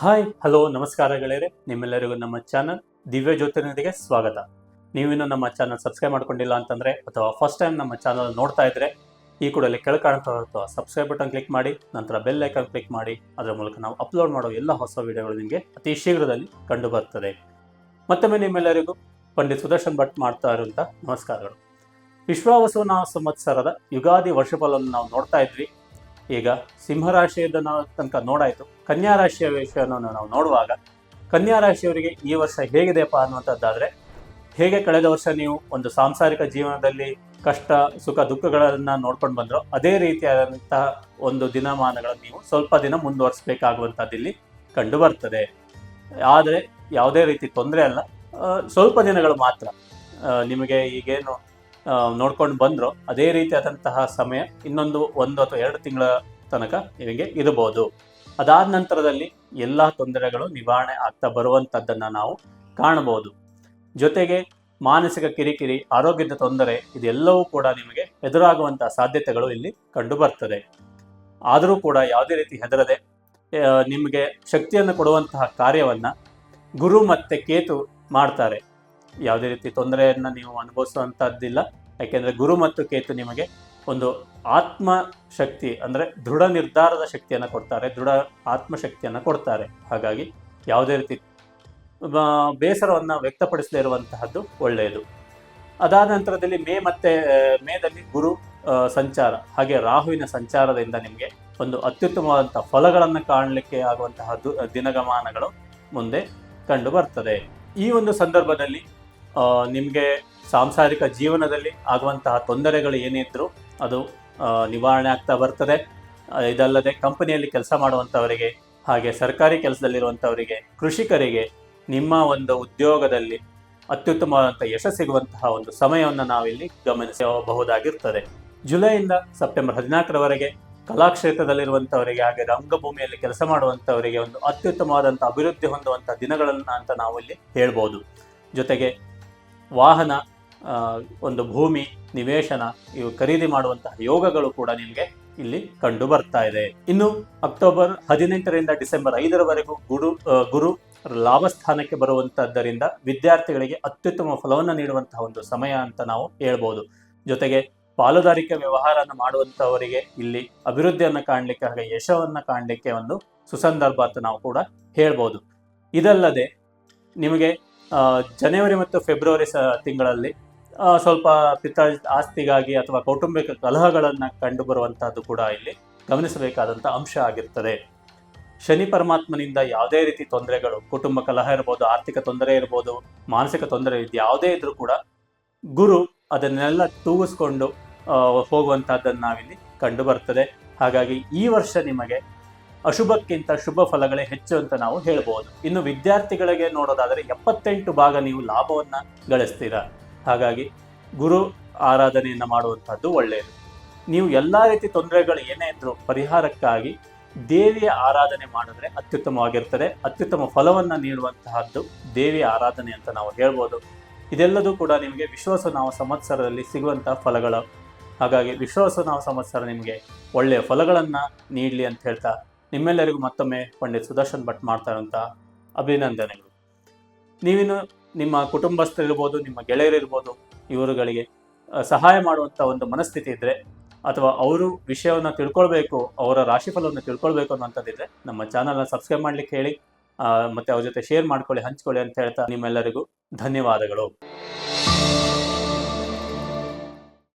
Hi hello ನಮಸ್ಕಾರ ಗೆಳೆಯರೆ, ನಿಮ್ಮೆಲ್ಲರಿಗೂ ನಮ್ಮ ಚಾನಲ್ ದಿವ್ಯ ಜ್ಯೋತಿರ್ನದಿಗೆ ಸ್ವಾಗತ. ನೀವಿನ್ನು ನಮ್ಮ ಚಾನಲ್ ಸಬ್ಸ್ಕ್ರೈಬ್ ಮಾಡ್ಕೊಂಡಿಲ್ಲ ಅಂತಂದ್ರೆ ಅಥವಾ ಫಸ್ಟ್ ಟೈಮ್ ನಮ್ಮ ಚಾನಲ್ ನೋಡ್ತಾ ಇದ್ರೆ ಈ ಕೂಡಲೇ ಕೆಳ ಕಾಣ್ತಾ ಸಬ್ಸ್ಕ್ರೈಬ್ ಬಟನ್ ಕ್ಲಿಕ್ ಮಾಡಿ, ನಂತರ ಬೆಲ್ ಐಕಾನ್ ಕ್ಲಿಕ್ ಮಾಡಿ. ಅದರ ಮೂಲಕ ನಾವು ಅಪ್ಲೋಡ್ ಮಾಡೋ ಎಲ್ಲ ಹೊಸ ವಿಡಿಯೋಗಳು ನಿಮಗೆ ಅತಿ ಶೀಘ್ರದಲ್ಲಿ ಕಂಡು ಬರ್ತದೆ. ಮತ್ತೊಮ್ಮೆ ನಿಮ್ಮೆಲ್ಲರಿಗೂ ಪಂಡಿತ್ ಸುದರ್ಶನ್ ಭಟ್ ಮಾಡ್ತಾ ಇರುವಂಥ ನಮಸ್ಕಾರಗಳು. ವಿಶ್ವಾವಸುನ ಸಂವತ್ಸರದ ಯುಗಾದಿ ವರ್ಷಫಲವನ್ನು ನಾವು ನೋಡ್ತಾ ಇದ್ವಿ. ಈಗ ಸಿಂಹರಾಶಿಯದ ತನಕ ನೋಡಾಯಿತು. ಕನ್ಯಾ ರಾಶಿಯ ವಿಷಯವನ್ನು ನಾವು ನೋಡುವಾಗ, ಕನ್ಯಾ ರಾಶಿಯವರಿಗೆ ಈ ವರ್ಷ ಹೇಗಿದೆಯಪ್ಪ ಅನ್ನುವಂಥದ್ದಾದರೆ, ಹೇಗೆ ಕಳೆದ ವರ್ಷ ನೀವು ಒಂದು ಸಾಂಸಾರಿಕ ಜೀವನದಲ್ಲಿ ಕಷ್ಟ ಸುಖ ದುಃಖಗಳನ್ನು ನೋಡ್ಕೊಂಡು ಬಂದರೋ ಅದೇ ರೀತಿಯಾದಂತಹ ಒಂದು ದಿನಮಾನಗಳನ್ನು ನೀವು ಸ್ವಲ್ಪ ದಿನ ಮುಂದುವರಿಸಬೇಕಾಗುವಂಥದ್ದು ಇಲ್ಲಿ ಕಂಡು ಬರ್ತದೆ. ಆದರೆ ಯಾವುದೇ ರೀತಿ ತೊಂದರೆ ಅಲ್ಲ, ಸ್ವಲ್ಪ ದಿನಗಳು ಮಾತ್ರ. ನಿಮಗೆ ಈಗೇನು ನೋಡ್ಕೊಂಡು ಬಂದರೂ ಅದೇ ರೀತಿಯಾದಂತಹ ಸಮಯ ಇನ್ನೊಂದು 1 ಅಥವಾ 2 ತಿಂಗಳ ತನಕ ನಿಮಗೆ ಇರಬಹುದು. ಅದಾದ ನಂತರದಲ್ಲಿ ಎಲ್ಲ ತೊಂದರೆಗಳು ನಿವಾರಣೆ ಆಗ್ತಾ ಬರುವಂಥದ್ದನ್ನು ನಾವು ಕಾಣಬಹುದು. ಜೊತೆಗೆ ಮಾನಸಿಕ ಕಿರಿಕಿರಿ, ಆರೋಗ್ಯದ ತೊಂದರೆ ಇದೆಲ್ಲವೂ ಕೂಡ ನಿಮಗೆ ಎದುರಾಗುವಂತಹ ಸಾಧ್ಯತೆಗಳು ಇಲ್ಲಿ ಕಂಡು ಬರ್ತದೆ. ಆದರೂ ಕೂಡ ಯಾವುದೇ ರೀತಿ ಹೆದರದೆ ನಿಮಗೆ ಶಕ್ತಿಯನ್ನು ಕೊಡುವಂತಹ ಕಾರ್ಯವನ್ನು ಗುರು ಮತ್ತು ಕೇತು ಮಾಡ್ತಾರೆ. ಯಾವುದೇ ರೀತಿ ತೊಂದರೆಯನ್ನು ನೀವು ಅನುಭವಿಸುವಂಥದ್ದಿಲ್ಲ. ಯಾಕೆಂದರೆ ಗುರು ಮತ್ತು ಕೇತು ನಿಮಗೆ ಒಂದು ಆತ್ಮಶಕ್ತಿ ಅಂದರೆ ದೃಢ ನಿರ್ಧಾರದ ಶಕ್ತಿಯನ್ನು ಕೊಡ್ತಾರೆ, ದೃಢ ಆತ್ಮಶಕ್ತಿಯನ್ನು ಕೊಡ್ತಾರೆ. ಹಾಗಾಗಿ ಯಾವುದೇ ರೀತಿ ಬೇಸರವನ್ನು ವ್ಯಕ್ತಪಡಿಸದೇ ಇರುವಂತಹದ್ದು ಒಳ್ಳೆಯದು. ಅದಾದ ನಂತರದಲ್ಲಿ ಮೇದಲ್ಲಿ ಗುರು ಸಂಚಾರ ಹಾಗೆ ರಾಹುವಿನ ಸಂಚಾರದಿಂದ ನಿಮಗೆ ಒಂದು ಅತ್ಯುತ್ತಮವಾದಂಥ ಫಲಗಳನ್ನು ಕಾಣಲಿಕ್ಕೆ ಆಗುವಂತಹ ದಿನಗಮಾನಗಳು ಮುಂದೆ ಕಂಡು ಬರ್ತದೆ. ಈ ಒಂದು ಸಂದರ್ಭದಲ್ಲಿ ನಿಮಗೆ ಸಾಂಸಾರಿಕ ಜೀವನದಲ್ಲಿ ಆಗುವಂತಹ ತೊಂದರೆಗಳು ಏನಿದ್ರು ಅದು ನಿವಾರಣೆ ಆಗ್ತಾ ಬರ್ತದೆ. ಇದಲ್ಲದೆ ಕಂಪನಿಯಲ್ಲಿ ಕೆಲಸ ಮಾಡುವಂಥವರಿಗೆ, ಹಾಗೆ ಸರ್ಕಾರಿ ಕೆಲಸದಲ್ಲಿರುವಂಥವರಿಗೆ, ಕೃಷಿಕರಿಗೆ ನಿಮ್ಮ ಒಂದು ಉದ್ಯೋಗದಲ್ಲಿ ಅತ್ಯುತ್ತಮವಾದಂಥ ಯಶಸ್ಸು ಸಿಗುವಂತಹ ಒಂದು ಸಮಯವನ್ನು ನಾವಿಲ್ಲಿ ಗಮನಿಸಬಹುದಾಗಿರ್ತದೆ. ಜುಲೈಯಿಂದ ಸೆಪ್ಟೆಂಬರ್ 14ರವರೆಗೆ ಕಲಾಕ್ಷೇತ್ರದಲ್ಲಿರುವಂಥವರಿಗೆ, ಹಾಗೆ ರಂಗಭೂಮಿಯಲ್ಲಿ ಕೆಲಸ ಮಾಡುವಂಥವರಿಗೆ ಒಂದು ಅತ್ಯುತ್ತಮವಾದಂಥ ಅಭಿವೃದ್ಧಿ ಹೊಂದುವಂಥ ದಿನಗಳನ್ನು ಅಂತ ನಾವು ಇಲ್ಲಿ ಹೇಳ್ಬೋದು. ಜೊತೆಗೆ ವಾಹನ, ಒಂದು ಭೂಮಿ ನಿವೇಶನ ಇವು ಖರೀದಿ ಮಾಡುವಂತಹ ಯೋಗಗಳು ಕೂಡ ನಿಮಗೆ ಇಲ್ಲಿ ಕಂಡು ಬರ್ತಾ ಇದೆ. ಇನ್ನು ಅಕ್ಟೋಬರ್ 18ರಿಂದ ಡಿಸೆಂಬರ್ 5ರವರೆಗೂ ಗುರು ಲಾಭಸ್ಥಾನಕ್ಕೆ ಬರುವಂತದ್ದರಿಂದ ವಿದ್ಯಾರ್ಥಿಗಳಿಗೆ ಅತ್ಯುತ್ತಮ ಫಲವನ್ನು ನೀಡುವಂತಹ ಒಂದು ಸಮಯ ಅಂತ ನಾವು ಹೇಳ್ಬೋದು. ಜೊತೆಗೆ ಪಾಲುದಾರಿಕೆ ವ್ಯವಹಾರವನ್ನು ಮಾಡುವಂಥವರಿಗೆ ಇಲ್ಲಿ ಅಭಿವೃದ್ಧಿಯನ್ನು ಕಾಣಲಿಕ್ಕೆ ಹಾಗೆ ಯಶವನ್ನು ಕಾಣಲಿಕ್ಕೆ ಒಂದು ಸುಸಂದರ್ಭ ಅಂತ ನಾವು ಕೂಡ ಹೇಳ್ಬೋದು. ಇದಲ್ಲದೆ ನಿಮಗೆ ಜನವರಿ ಮತ್ತು ಫೆಬ್ರವರಿ ತಿಂಗಳಲ್ಲಿ ಸ್ವಲ್ಪ ಪಿತ್ರಾರ್ಜಿತ ಆಸ್ತಿಗಾಗಿ ಅಥವಾ ಕೌಟುಂಬಿಕ ಕಲಹಗಳನ್ನು ಕಂಡು ಬರುವಂತಹದ್ದು ಕೂಡ ಇಲ್ಲಿ ಗಮನಿಸಬೇಕಾದಂಥ ಅಂಶ ಆಗಿರ್ತದೆ. ಶನಿ ಪರಮಾತ್ಮನಿಂದ ಯಾವುದೇ ರೀತಿ ತೊಂದರೆಗಳು, ಕುಟುಂಬ ಕಲಹ ಇರ್ಬೋದು, ಆರ್ಥಿಕ ತೊಂದರೆ ಇರ್ಬೋದು, ಮಾನಸಿಕ ತೊಂದರೆ ಯಾವುದೇ ಇದ್ರೂ ಕೂಡ ಗುರು ಅದನ್ನೆಲ್ಲ ತೂಗಿಸ್ಕೊಂಡು ಹೋಗುವಂತಹದ್ದನ್ನು ನಾವಿಲ್ಲಿ ಕಂಡು ಬರ್ತದೆ. ಹಾಗಾಗಿ ಈ ವರ್ಷ ನಿಮಗೆ ಅಶುಭಕ್ಕಿಂತ ಶುಭ ಫಲಗಳೇ ಹೆಚ್ಚು ಅಂತ ನಾವು ಹೇಳ್ಬೋದು. ಇನ್ನು ವಿದ್ಯಾರ್ಥಿಗಳಿಗೆ ನೋಡೋದಾದರೆ 78 ಭಾಗ ನೀವು ಲಾಭವನ್ನು ಗಳಿಸ್ತೀರಾ. ಹಾಗಾಗಿ ಗುರು ಆರಾಧನೆಯನ್ನು ಮಾಡುವಂಥದ್ದು ಒಳ್ಳೆಯದು. ನೀವು ಎಲ್ಲ ರೀತಿ ತೊಂದರೆಗಳು ಏನೇ ಇದ್ರೂ ಪರಿಹಾರಕ್ಕಾಗಿ ದೇವಿಯ ಆರಾಧನೆ ಮಾಡಿದ್ರೆ ಅತ್ಯುತ್ತಮವಾಗಿರ್ತದೆ. ಅತ್ಯುತ್ತಮ ಫಲವನ್ನು ನೀಡುವಂತಹದ್ದು ದೇವಿಯ ಆರಾಧನೆ ಅಂತ ನಾವು ಹೇಳ್ಬೋದು. ಇದೆಲ್ಲದೂ ಕೂಡ ನಿಮಗೆ ವಿಶ್ವಾವಸುನಾಮ ಸಂವತ್ಸರದಲ್ಲಿ ಸಿಗುವಂತಹ ಫಲಗಳು. ಹಾಗಾಗಿ ವಿಶ್ವಾವಸುನಾಮ ಸಂವತ್ಸರ ನಿಮಗೆ ಒಳ್ಳೆಯ ಫಲಗಳನ್ನು ನೀಡಲಿ ಅಂತ ಹೇಳ್ತಾ ನಿಮ್ಮೆಲ್ಲರಿಗೂ ಮತ್ತೊಮ್ಮೆ ಪಂಡಿತ್ ಸುದರ್ಶನ್ ಭಟ್ ಮಾಡ್ತಾ ಇರುವಂಥ ಅಭಿನಂದನೆಗಳು. ನೀವಿನ್ನು ನಿಮ್ಮ ಕುಟುಂಬಸ್ಥರಿರ್ಬೋದು, ನಿಮ್ಮ ಗೆಳೆಯರಿರ್ಬೋದು, ಇವರುಗಳಿಗೆ ಸಹಾಯ ಮಾಡುವಂಥ ಒಂದು ಮನಸ್ಥಿತಿ ಇದ್ದರೆ ಅಥವಾ ಅವರು ವಿಷಯವನ್ನು ತಿಳ್ಕೊಳ್ಬೇಕು, ಅವರ ರಾಶಿಫಲವನ್ನು ತಿಳ್ಕೊಳ್ಬೇಕು ಅನ್ನೋಂಥದ್ದಿದ್ರೆ ನಮ್ಮ ಚಾನಲ್ನ ಸಬ್ಸ್ಕ್ರೈಬ್ ಮಾಡಲಿಕ್ಕೆ ಹೇಳಿ, ಮತ್ತು ಅವ್ರ ಜೊತೆ ಶೇರ್ ಮಾಡ್ಕೊಳ್ಳಿ, ಹಂಚ್ಕೊಳ್ಳಿ ಅಂತ ಹೇಳ್ತಾ ನಿಮ್ಮೆಲ್ಲರಿಗೂ ಧನ್ಯವಾದಗಳು.